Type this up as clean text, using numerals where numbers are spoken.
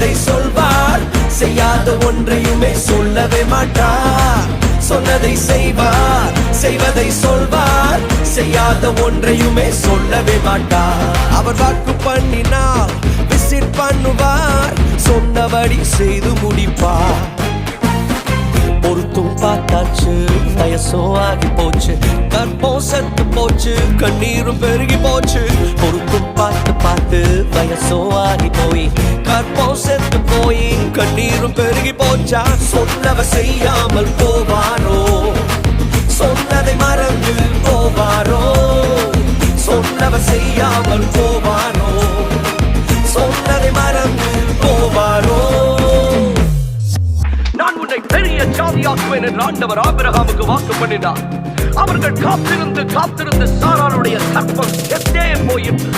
செய்வதை சொல்வார், செய்யாத ஒன்றையுமே சொல்லவே மாட்டார். சொன்னதை செய்வார், செய்வதை சொல்வார், செய்யாத ஒன்றையுமே சொல்லவே மாட்டார். அவர் வாக்கு பண்ணினால் விசிட் பண்ணுவார், சொன்னபடி செய்து முடிப்பார். பொருத்தும் பார்த்தாச்சு, வயசும் ஆகி போச்சு, கற்பம் செத்து போச்சு, கண்ணீரும் பெருகி போச்சு. பொருத்தும் பார்த்து பார்த்து வயசும் ஆகி போய், கற்பம் செத்து போய், கண்ணீரும் பெருகி போச்சா. சொன்னவ செய்யாமல் போவாரோ, சொன்னதை மறந்து போவாரோ, சொன்னவ செய்யாமல் போவாரோ, சொன்னதை மறந்து போவாரோ. நான் உன்னை பெரிய ஜாதியாக்குவேன் என்று ஆண்டவர் ஆபிரகாமுக்கு வாக்கு பண்ணினார். அவர்கள் காத்திருந்து காத்திருந்து சாராளுடைய கற்பம் செத்தே போயிற்று.